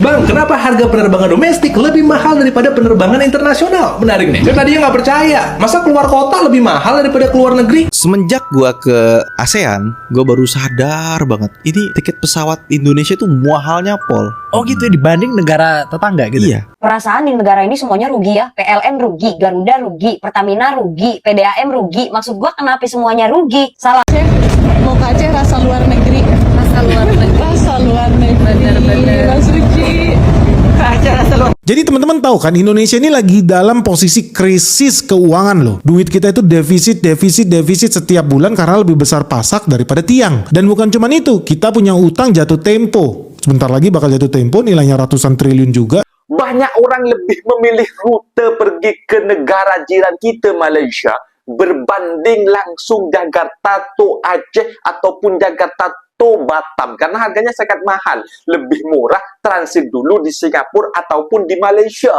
Bang, kenapa harga penerbangan domestik lebih mahal daripada penerbangan internasional? Menarik nih. Saya tadinya nggak percaya. Masa keluar kota lebih mahal daripada keluar negeri? Semenjak gua ke ASEAN, gua baru sadar banget. Ini tiket pesawat Indonesia tuh mahalnya, Pol. Oh gitu ya, dibanding negara tetangga gitu? Iya. Perasaan di negara ini semuanya rugi ya. PLN rugi, Garuda rugi, Pertamina rugi, PDAM rugi. Maksud gua kenapa semuanya rugi? Salah. Mau ke Aceh rasa luar negeri. Rasa luar negeri. Rasa luar negeri. Bener-bener. Suci. Ke Aceh rasa luar. Jadi teman-teman tahu kan Indonesia ini lagi dalam posisi krisis keuangan loh. Duit kita itu defisit setiap bulan karena lebih besar pasak daripada tiang. Dan bukan cuma itu, kita punya utang jatuh tempo. Sebentar lagi bakal jatuh tempo, nilainya ratusan triliun juga. Banyak orang lebih memilih rute pergi ke negara jiran kita Malaysia berbanding langsung Jakarta to Aceh ataupun Jakarta to Batam karena harganya sangat mahal, lebih murah transit dulu di Singapura ataupun di Malaysia.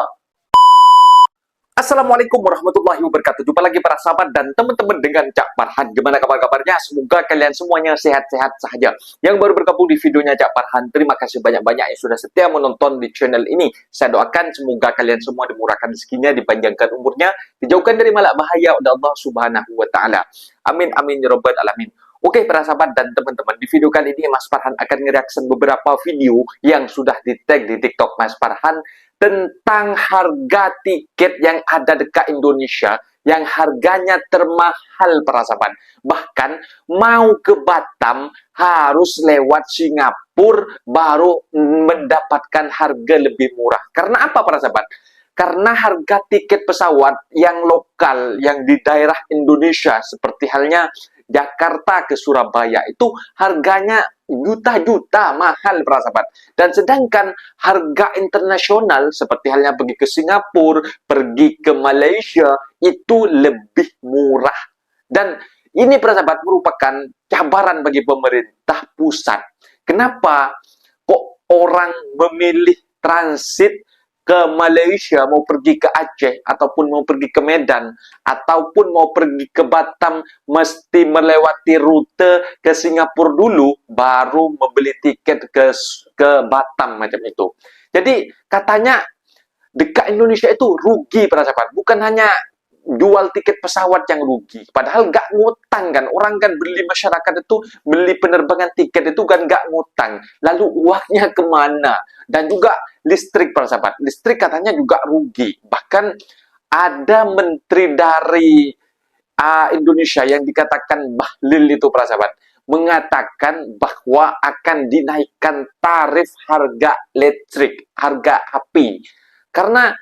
Assalamualaikum warahmatullahi wabarakatuh. Jumpa lagi para sahabat dan teman-teman dengan Cak Farhan. Gimana kabar-kabarnya? Semoga kalian semuanya sehat-sehat saja. Yang baru bergabung di videonya Cak Farhan, terima kasih banyak-banyak yang sudah setia menonton di channel ini. Saya doakan semoga kalian semua dimurahkan rezekinya, dipanjangkan umurnya, dijauhkan dari malak bahaya oleh Allah Subhanahu wa taala. Amin amin ya rabbal alamin. Oke para sahabat dan teman-teman, di video kali ini Mas Farhan akan nge-reaction beberapa video yang sudah di-tag di TikTok Mas Farhan tentang harga tiket yang ada dekat Indonesia yang harganya termahal para sahabat. Bahkan mau ke Batam harus lewat Singapura baru mendapatkan harga lebih murah. Karena apa para sahabat? Karena harga tiket pesawat yang lokal yang di daerah Indonesia seperti halnya Jakarta ke Surabaya itu harganya juta-juta mahal para sahabat. Dan sedangkan harga internasional seperti halnya pergi ke Singapura, pergi ke Malaysia itu lebih murah. Dan ini para sahabat merupakan cabaran bagi pemerintah pusat. Kenapa kok orang memilih transit ke Malaysia, mau pergi ke Aceh, ataupun mau pergi ke Medan, ataupun mau pergi ke Batam, mesti melewati rute ke Singapura dulu, baru membeli tiket ke Batam macam itu. Jadi katanya dekat Indonesia itu rugi para sahabat, bukan hanya jual tiket pesawat yang rugi, padahal gak ngutang kan, orang kan beli, masyarakat itu beli penerbangan tiket itu kan gak ngutang, lalu uangnya kemana? Dan juga listrik para sahabat, listrik katanya juga rugi, bahkan ada menteri dari Indonesia yang dikatakan Bahlil itu para sahabat, mengatakan bahwa akan dinaikkan tarif harga listrik, harga api, karena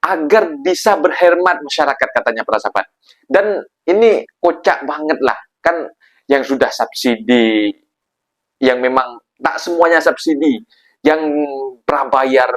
agar bisa berhemat masyarakat katanya para sahabat. Dan ini kocak banget lah. Kan yang sudah subsidi, yang memang tak semuanya subsidi, yang prabayar,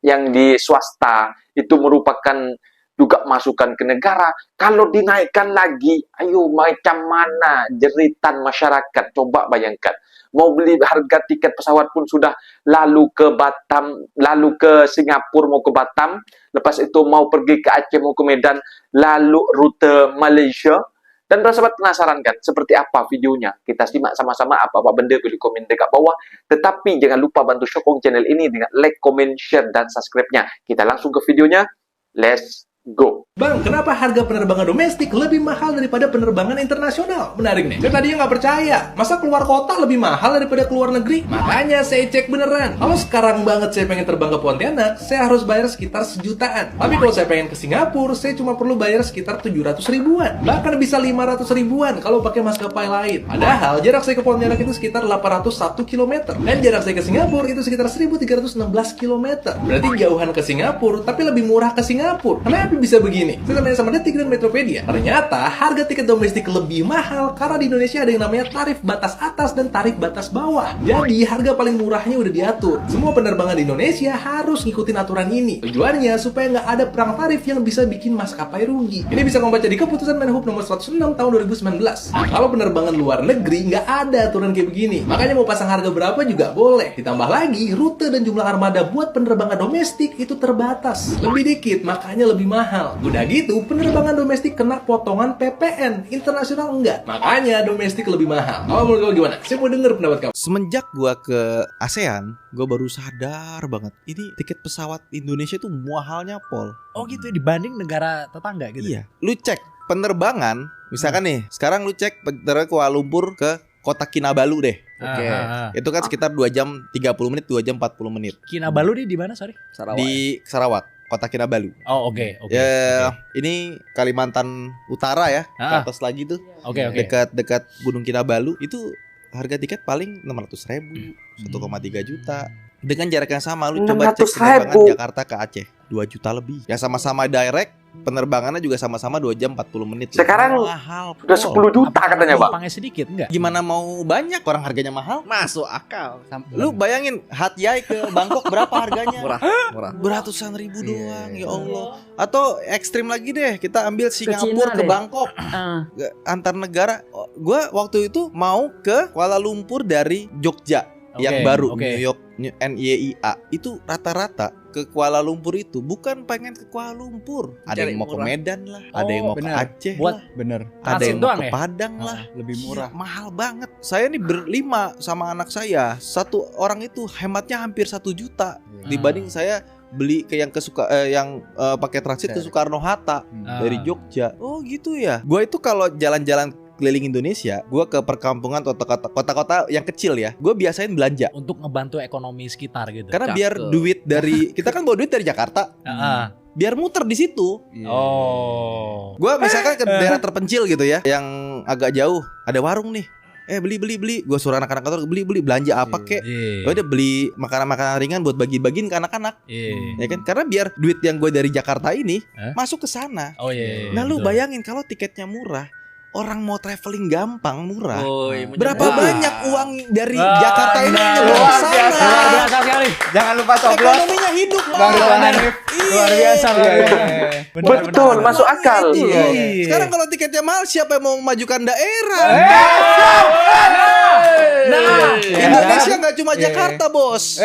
yang di swasta, itu merupakan juga masukan ke negara. Kalau dinaikkan lagi, ayo macam mana jeritan masyarakat? Coba bayangkan. Mau beli harga tiket pesawat pun sudah lalu ke Batam, lalu ke Singapura mau ke Batam, lepas itu mau pergi ke Aceh mau ke Medan, lalu rute Malaysia. Dan para sahabat penasaran kan seperti apa videonya? Kita simak sama-sama apa-apa benda boleh komen dekat bawah. Tetapi jangan lupa bantu sokong channel ini dengan like, comment, share, dan subscribe-nya. Kita langsung ke videonya. Let's go. Bang, kenapa harga penerbangan domestik lebih mahal daripada penerbangan internasional? Menarik nih. Saya tadinya nggak percaya. Masa keluar kota lebih mahal daripada keluar negeri? Makanya saya cek beneran. Kalau sekarang banget saya pengen terbang ke Pontianak, saya harus bayar sekitar sejutaan. Tapi kalau saya pengen ke Singapura, saya cuma perlu bayar sekitar 700 ribuan. Bahkan bisa 500 ribuan kalau pakai maskapai lain. Padahal jarak saya ke Pontianak itu sekitar 801 km. Dan jarak saya ke Singapura itu sekitar 1316 km. Berarti jauhan ke Singapura, tapi lebih murah ke Singapura. Kenapa bisa begini? Saya tanya sama Detik dan Metropedia. Ternyata harga tiket domestik lebih mahal karena di Indonesia ada yang namanya tarif batas atas dan tarif batas bawah. Jadi harga paling murahnya udah diatur. Semua penerbangan di Indonesia harus ngikutin aturan ini. Tujuannya supaya nggak ada perang tarif yang bisa bikin maskapai rugi. Ini bisa kamu baca di keputusan Menhub nomor 106 tahun 2019. Nah, kalau penerbangan luar negeri nggak ada aturan kayak begini. Makanya mau pasang harga berapa juga boleh. Ditambah lagi rute dan jumlah armada buat penerbangan domestik itu terbatas. Lebih dikit makanya lebih mahal. mahal. Udah gitu, penerbangan domestik kena potongan PPN, internasional enggak. Makanya domestik lebih mahal. Kalau menurut lo gimana? Saya mau denger pendapat kamu. Semenjak gua ke ASEAN, gua baru sadar banget. Ini tiket pesawat Indonesia tuh mahalnya pol. Oh gitu ya, dibanding negara tetangga gitu. Iya. Lu cek penerbangan, misalkan nih, sekarang lu cek penerbangan Kuala Lumpur ke kota Kinabalu deh. Oke. Itu kan sekitar 2 jam 30 menit, 2 jam 40 menit. Kinabalu di mana, sorry? Di Sarawak, kota Kinabalu. Oh, oke. Ya, ini Kalimantan Utara ya, ke Ah. atas lagi tuh. Oke. Dekat Gunung Kinabalu itu harga tiket paling 600.000, 1,3 juta. Dengan jarak yang sama lu coba cek 600.000. penerbangan Jakarta ke Aceh, 2 juta lebih. Ya sama-sama direct, penerbangannya juga sama-sama 2 jam 40 menit. Sekarang mahal. Udah Pol. 10 juta katanya, Bang. Penumpangnya sedikit enggak? Gimana mau banyak orang harganya mahal? Masuk akal. Lu bayangin Hatyai ke Bangkok berapa harganya? Murah, murah. Beratusan ribu doang, Iya. ya Allah. Atau ekstrim lagi deh, kita ambil Singapura ke deh. Bangkok. Antar negara. Gua waktu itu mau ke Kuala Lumpur dari Jogja yang Oke, baru, oke. New York NYIA. Itu rata-rata ke Kuala Lumpur itu bukan pengen ke Kuala Lumpur. Ada Cari yang mau ke murah. Medan lah, ada yang mau bener. ke Aceh Buat lah, bener. ada Transit yang mau doang ke ya? Padang lah. Lebih murah. Gila, mahal banget. Saya nih berlima sama anak saya. Satu orang itu hematnya hampir 1 juta dibanding saya beli ke yang pakai transit ke Soekarno Hatta dari Jogja. Oh gitu ya. Gua itu kalau jalan-jalan keliling Indonesia, gua ke perkampungan atau kota-kota yang kecil ya, gua biasain belanja. Untuk ngebantu ekonomi sekitar gitu. Karena biar duit dari kita kan bawa duit dari Jakarta, Ah. biar muter di situ. Oh. Gua misalkan ke daerah terpencil gitu ya, yang agak jauh, ada warung nih. Beli. Gua suruh anak-anak kantor beli belanja apa kek. Iya. Udah beli makanan-makanan ringan buat bagi-bagiin ke anak-anak. Iya. Ya kan? Karena biar duit yang gue dari Jakarta ini Hah? masuk ke sana. Oh iya. Nah, lu betul. bayangin kalau tiketnya murah, orang mau traveling gampang murah. Woi, Berapa menyenangkan. banyak uang dari Wah, Jakarta ini benar. nyebar ke Luar sana? biasa. Luar biasa sekali. Jangan lupa coblos. Ekonominya hidup, Bang. Baru Benar. Hanif. Luar biasa. Iya. Betul, masuk akal. Itu Iya, loh. iya, iya. Sekarang kalau tiketnya mahal, siapa yang mau memajukan daerah? Nah, Indonesia nggak cuma Jakarta, bos.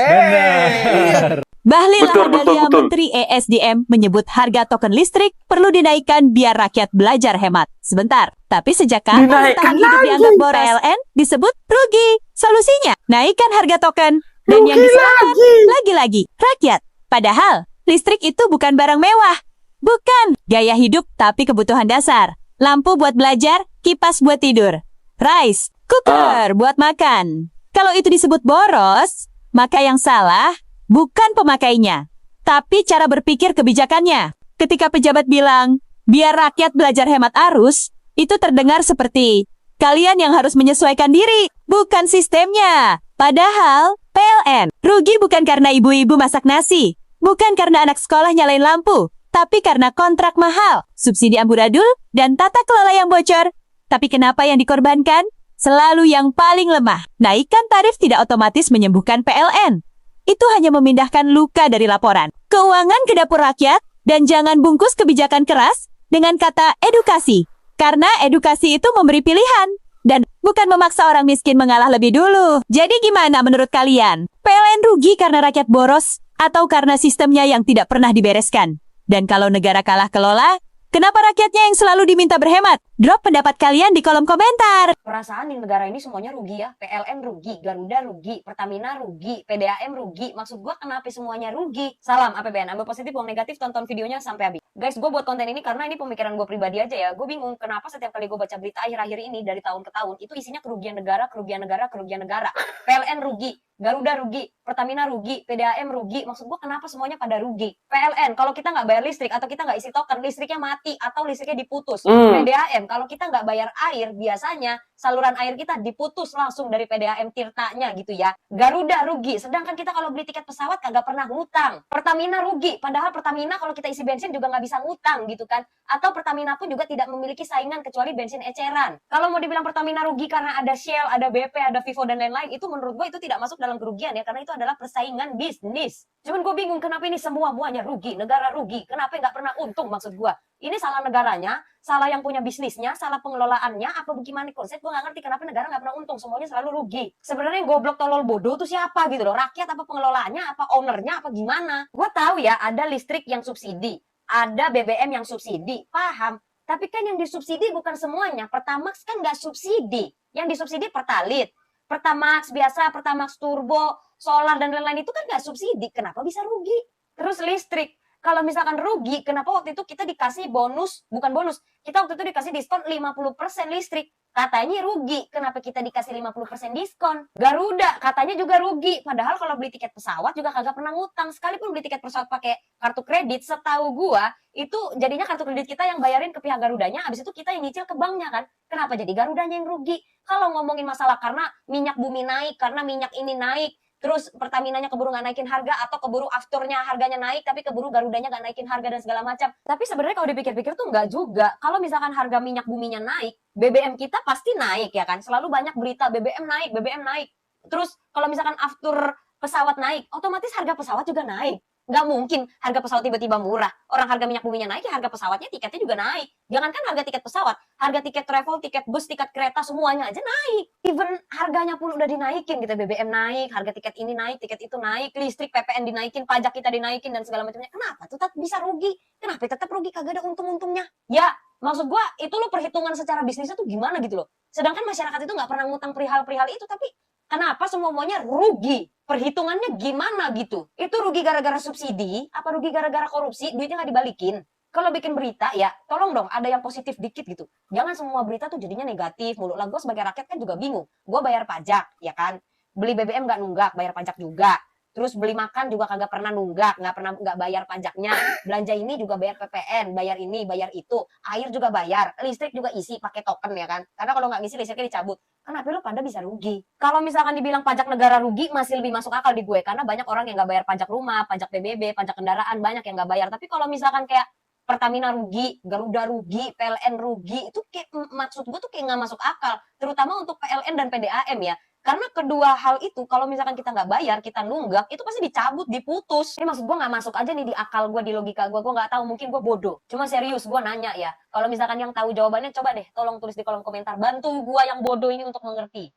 Bahlil Betul, betul, Lahadalia, betul. Menteri ESDM, menyebut harga token listrik perlu dinaikkan biar rakyat belajar hemat. Sebentar, tapi sejak kapan Dinaikkan bertahan hidup dianggap boros? PLN disebut rugi. Solusinya, naikkan harga token. Dan yang disalahkan, lagi-lagi, rakyat. Padahal, listrik itu bukan barang mewah. Bukan gaya hidup, tapi kebutuhan dasar. Lampu buat belajar, kipas buat tidur. Rice, cooker buat makan. Kalau itu disebut boros, maka yang salah bukan pemakainya, tapi cara berpikir kebijakannya. Ketika pejabat bilang, biar rakyat belajar hemat arus, itu terdengar seperti, kalian yang harus menyesuaikan diri, bukan sistemnya. Padahal, PLN rugi bukan karena ibu-ibu masak nasi, bukan karena anak sekolah nyalain lampu, tapi karena kontrak mahal, subsidi amburadul, dan tata kelola yang bocor. Tapi kenapa yang dikorbankan? Selalu yang paling lemah. Naikkan tarif tidak otomatis menyembuhkan PLN. Itu hanya memindahkan luka dari laporan. Keuangan ke dapur rakyat, dan jangan bungkus kebijakan keras dengan kata edukasi. Karena edukasi itu memberi pilihan, dan bukan memaksa orang miskin mengalah lebih dulu. Jadi gimana menurut kalian? PLN rugi karena rakyat boros, atau karena sistemnya yang tidak pernah dibereskan? Dan kalau negara kalah kelola, kenapa rakyatnya yang selalu diminta berhemat? Drop pendapat kalian di kolom komentar. Perasaan di negara ini semuanya rugi ya. PLN rugi, Garuda rugi, Pertamina rugi, PDAM rugi. Maksud gua kenapa semuanya rugi? Salam APBN, ambil positif, buang negatif, tonton videonya sampai habis. Guys, gue buat konten ini karena ini pemikiran gue pribadi aja ya. Gue bingung kenapa setiap kali gue baca berita akhir-akhir ini dari tahun ke tahun, itu isinya kerugian negara, kerugian negara, kerugian negara. PLN rugi, Garuda rugi, Pertamina rugi, PDAM rugi. Maksud gue kenapa semuanya pada rugi? PLN, kalau kita nggak bayar listrik atau kita nggak isi token, listriknya mati atau listriknya diputus. PDAM, kalau kita nggak bayar air, biasanya saluran air kita diputus langsung dari PDAM Tirtanya gitu ya. Garuda rugi, sedangkan kita kalau beli tiket pesawat kagak pernah ngutang. Pertamina rugi, padahal Pertamina kalau kita isi bensin juga nggak bisa ngutang gitu kan. Atau Pertamina pun juga tidak memiliki saingan kecuali bensin eceran. Kalau mau dibilang Pertamina rugi karena ada Shell, ada BP, ada Vivo dan lain-lain, itu menurut gue itu tidak masuk dalam kerugian ya, karena itu adalah persaingan bisnis. Cuman gue bingung kenapa ini semuanya rugi, negara rugi, kenapa nggak pernah untung maksud gue. Ini salah negaranya, salah yang punya bisnisnya, salah pengelolaannya, apa bagaimana konsep, gue nggak ngerti kenapa negara nggak pernah untung, semuanya selalu rugi. Sebenarnya yang goblok tolol bodoh tuh siapa gitu loh, rakyat apa pengelolaannya, apa ownernya, apa gimana. Gue tahu ya ada listrik yang subsidi, ada BBM yang subsidi, paham. Tapi kan yang disubsidi bukan semuanya. Pertamax kan nggak subsidi. Yang disubsidi Pertalite, Pertamax biasa, Pertamax Turbo, solar dan lain-lain itu kan nggak subsidi. Kenapa bisa rugi? Terus listrik. Kalau misalkan rugi, kenapa waktu itu kita dikasih bonus, bukan bonus, kita waktu itu dikasih diskon 50% listrik. Katanya rugi, kenapa kita dikasih 50% diskon? Garuda katanya juga rugi, padahal kalau beli tiket pesawat juga kagak pernah ngutang. Sekalipun beli tiket pesawat pakai kartu kredit, setahu gua, itu jadinya kartu kredit kita yang bayarin ke pihak Garudanya, habis itu kita yang nyicil ke banknya kan. Kenapa jadi Garudanya yang rugi? Kalau ngomongin masalah karena minyak bumi naik, karena minyak ini naik, terus Pertaminanya keburu nggak naikin harga atau keburu afternya harganya naik tapi keburu Garudanya nggak naikin harga dan segala macam. Tapi sebenarnya kalau dipikir-pikir tuh nggak juga. Kalau misalkan harga minyak buminya naik, BBM kita pasti naik ya kan. Selalu banyak berita BBM naik, BBM naik. Terus kalau misalkan after pesawat naik, otomatis harga pesawat juga naik. Nggak mungkin harga pesawat tiba-tiba murah. Orang harga minyak buminya naik, ya harga pesawatnya tiketnya juga naik. Jangankan harga tiket pesawat, harga tiket travel, tiket bus, tiket kereta semuanya aja naik. Even harganya pun udah dinaikin gitu, BBM naik, harga tiket ini naik, tiket itu naik, listrik PPN dinaikin, pajak kita dinaikin dan segala macamnya. Kenapa tuh tetap bisa rugi? Kenapa tetap rugi? Kagak ada untung-untungnya. Ya, maksud gua itu lo perhitungan secara bisnisnya tuh gimana gitu loh. Sedangkan masyarakat itu nggak pernah ngutang perihal-perihal itu, tapi kenapa semuanya rugi? Perhitungannya gimana gitu? Itu rugi gara-gara subsidi? Apa rugi gara-gara korupsi? Duitnya nggak dibalikin? Kalau bikin berita ya, tolong dong ada yang positif dikit gitu. Jangan semua berita tuh jadinya negatif mulu. Lah gue sebagai rakyat kan juga bingung. Gue bayar pajak, ya kan? Beli BBM nggak nunggak, bayar pajak juga. Terus beli makan juga kagak pernah nunggak, nggak bayar pajaknya. Belanja ini juga bayar PPN, bayar ini, bayar itu. Air juga bayar, listrik juga isi pakai token ya kan. Karena kalau nggak ngisi listriknya dicabut. Kenapa lu pada bisa rugi? Kalau misalkan dibilang pajak negara rugi masih lebih masuk akal di gue. Karena banyak orang yang nggak bayar pajak rumah, pajak PBB, pajak kendaraan, banyak yang nggak bayar. Tapi kalau misalkan kayak Pertamina rugi, Garuda rugi, PLN rugi, itu kayak, maksud gue tuh kayak nggak masuk akal. Terutama untuk PLN dan PDAM ya. Karena kedua hal itu, kalau misalkan kita nggak bayar, kita nunggak, itu pasti dicabut, diputus. Ini maksud gue nggak masuk aja nih di akal gue, di logika gue nggak tahu, mungkin gue bodoh. Cuma serius, gue nanya ya. Kalau misalkan yang tahu jawabannya, coba deh, tolong tulis di kolom komentar. Bantu gue yang bodoh ini untuk mengerti.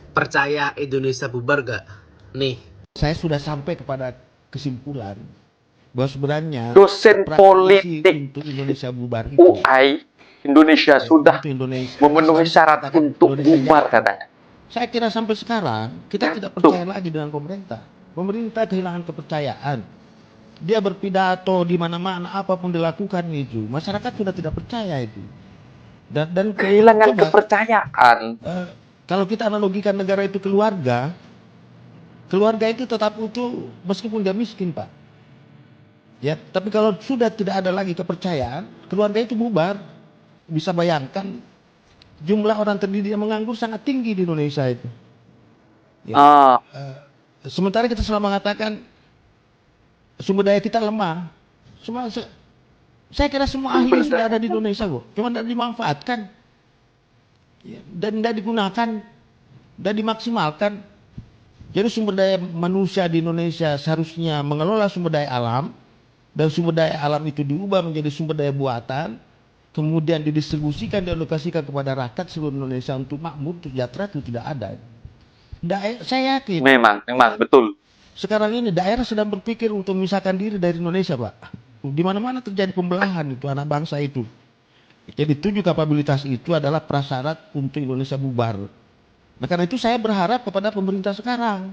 Percaya Indonesia bubar gak? Nih. Saya sudah sampai kepada kesimpulan bahwa sebenarnya Dosen praktisi politik untuk Indonesia bubar itu, UI Indonesia sudah untuk Indonesia memenuhi syarat untuk bubar katanya. Saya kira sampai sekarang kita tidak Betul. percaya lagi dengan pemerintah. Pemerintah kehilangan kepercayaan. Dia berpidato di mana-mana, apapun dilakukan itu, masyarakat sudah tidak percaya itu. Dan Kehilangan coba, kepercayaan. kalau kita analogikan negara itu keluarga itu tetap utuh meskipun dia miskin, Pak. Ya, tapi kalau sudah tidak ada lagi kepercayaan, keluarga itu bubar. Bisa bayangkan jumlah orang terdidik yang menganggur sangat tinggi di Indonesia itu. Ya. Sementara kita selalu mengatakan sumber daya kita lemah. Saya kira semua ahli sudah ada di Indonesia kok, cuma tidak dimanfaatkan, ya, dan tidak digunakan, tidak dimaksimalkan. Jadi sumber daya manusia di Indonesia seharusnya mengelola sumber daya alam, dan sumber daya alam itu diubah menjadi sumber daya buatan, kemudian didistribusikan, dialokasikan kepada rakyat seluruh Indonesia untuk makmur, untuk sejahtera, itu tidak ada. Saya yakin. Memang betul. Sekarang ini daerah sedang berpikir untuk memisahkan diri dari Indonesia, Pak. Di mana-mana terjadi pembelahan itu anak bangsa itu. Jadi 7 kapabilitas itu adalah prasyarat untuk Indonesia bubar. Nah, karena itu saya berharap kepada pemerintah sekarang.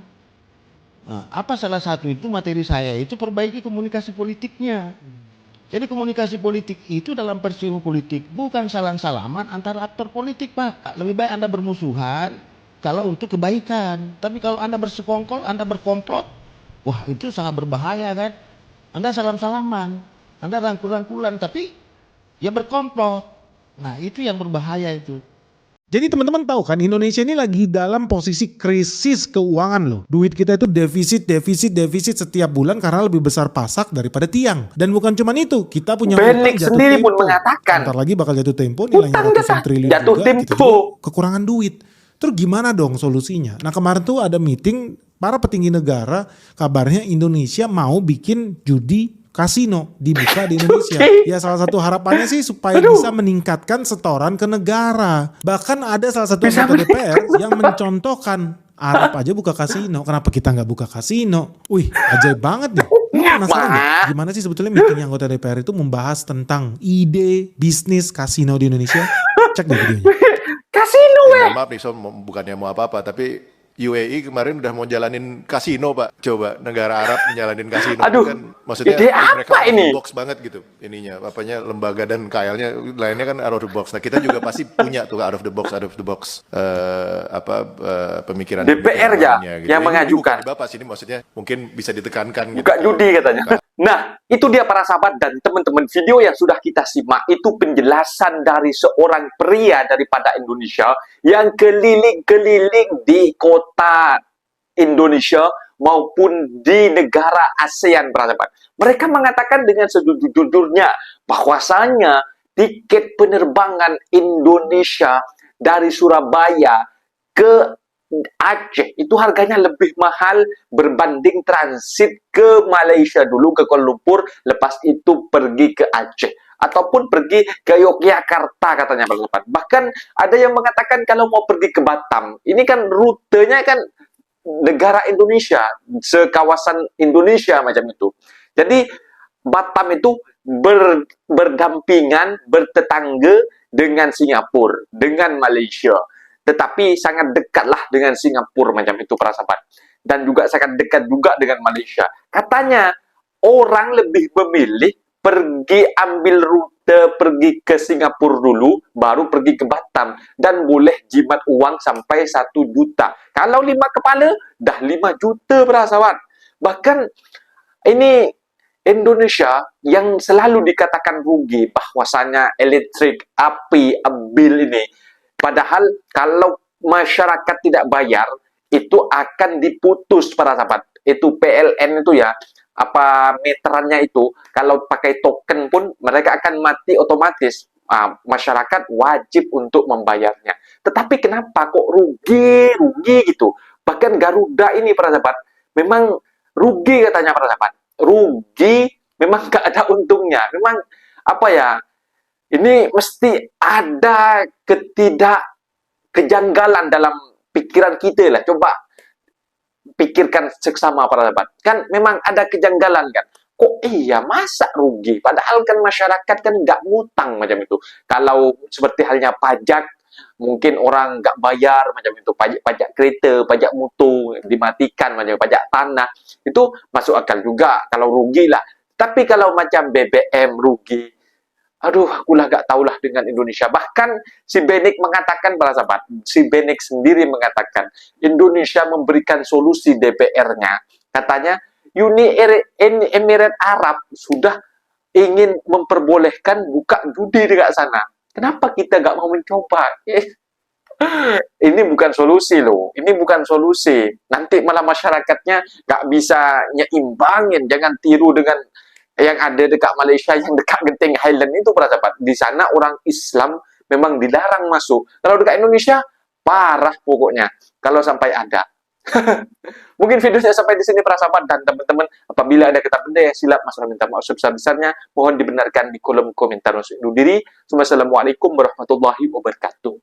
Nah, apa salah satu itu materi saya itu perbaiki komunikasi politiknya. Jadi komunikasi politik itu dalam peristiwa politik bukan salam-salaman antara aktor politik, Pak. Lebih baik Anda bermusuhan kalau untuk kebaikan. Tapi kalau Anda bersekongkol, Anda berkomplot, wah itu sangat berbahaya kan. Anda salam-salaman, Anda rangkul-rangkulan, tapi ya berkomplot. Nah itu yang berbahaya itu. Jadi teman-teman tahu kan Indonesia ini lagi dalam posisi krisis keuangan loh. Duit kita itu defisit setiap bulan karena lebih besar pasak daripada tiang. Dan bukan cuma itu, kita punya Belik sendiri pun mengatakan. Ntar lagi bakal jatuh tempo nilainya Utang ratusan triliun jatuh juga. tempo. Kita juga kekurangan duit. Terus gimana dong solusinya? Nah kemarin tuh ada meeting para petinggi negara, kabarnya Indonesia mau bikin judi kasino dibuka di Indonesia. Ya salah satu harapannya sih supaya bisa meningkatkan setoran ke negara. Bahkan ada salah satu anggota DPR yang mencontohkan Arab aja buka kasino, kenapa kita nggak buka kasino? Wih, ajaib banget nih. penasaran nggak? Gimana sih sebetulnya meeting anggota DPR itu membahas tentang ide bisnis kasino di Indonesia? Cek deh videonya. Kasino Maaf nih Som, bukannya mau apa-apa, tapi UAE kemarin udah mau jalanin kasino Pak. Coba negara Arab menjalanin kasino. Aduh, Kan maksudnya ide mereka apa out of the ini? box banget gitu ininya. Apanya lembaga dan KL-nya lainnya kan out of the box. Nah kita juga pasti punya tuh out of the box pemikiran DPR ya lainnya, yang Ini mengajukan. bukan Bapak sini maksudnya mungkin bisa ditekankan gitu. Buka judi katanya. Nah, itu dia para sahabat dan teman-teman, video yang sudah kita simak itu penjelasan dari seorang pria daripada Indonesia yang keliling-keliling di kota Indonesia maupun di negara ASEAN, para sahabat. Mereka mengatakan dengan sejujur-jujurnya bahwasanya tiket penerbangan Indonesia dari Surabaya ke Aceh itu harganya lebih mahal berbanding transit ke Malaysia dulu, ke Kuala Lumpur, lepas itu pergi ke Aceh ataupun pergi ke Yogyakarta katanya, para sahabat. Bahkan ada yang mengatakan kalau mau pergi ke Batam, ini kan rutenya kan negara Indonesia, sekawasan Indonesia macam itu. Jadi Batam itu berdampingan, bertetangga dengan Singapura, dengan Malaysia. Tetapi sangat dekatlah dengan Singapura macam itu, para sahabat. Dan juga sangat dekat juga dengan Malaysia. Katanya orang lebih memilih pergi ambil rute pergi ke Singapura dulu, baru pergi ke Batam. Dan boleh jimat uang sampai 1 juta. Kalau 5 kepala, dah 5 juta, para sahabat. Bahkan ini Indonesia yang selalu dikatakan rugi bahwasanya elektrik, api, bil ini. Padahal kalau masyarakat tidak bayar, itu akan diputus, para sahabat. Itu PLN itu ya, apa meterannya itu, kalau pakai token pun mereka akan mati otomatis. Masyarakat wajib untuk membayarnya. Tetapi kenapa kok rugi gitu? Bahkan Garuda ini, para sahabat, memang rugi katanya, para sahabat. Rugi, memang gak ada untungnya. Memang apa ya? Ini mesti ada kejanggalan dalam pikiran kita lah. Coba pikirkan seksama, para sahabat. Kan memang ada kejanggalan kan. Kok iya masa rugi? Padahal kan masyarakat kan nggak ngutang macam itu. Kalau seperti halnya pajak, mungkin orang nggak bayar macam itu. Pajak kereta, pajak mutu dimatikan macam pajak tanah. Itu masuk akal juga kalau rugi lah. Tapi kalau macam BBM rugi, aduh, akulah gak tahulah dengan Indonesia. Bahkan si Benik mengatakan, para sahabat, si Benik sendiri mengatakan, Indonesia memberikan solusi DPR-nya. Katanya, Uni Emirat Arab sudah ingin memperbolehkan buka judi dekat sana. Kenapa kita gak mau mencoba? Ini bukan solusi loh. Ini bukan solusi. Nanti malah masyarakatnya gak bisa nyeimbangin. Jangan tiru dengan yang ada dekat Malaysia, yang dekat Genting Highland itu, para sahabat. Di sana orang Islam memang dilarang masuk. Kalau dekat Indonesia, parah pokoknya. Kalau sampai ada. Mungkin videonya sampai di sini, para sahabat dan teman-teman. Apabila ada kata benda yang silap, masalah minta maaf sebesar-besarnya. Mohon dibenarkan di kolom komentar. Untuk diri. Assalamualaikum warahmatullahi wabarakatuh.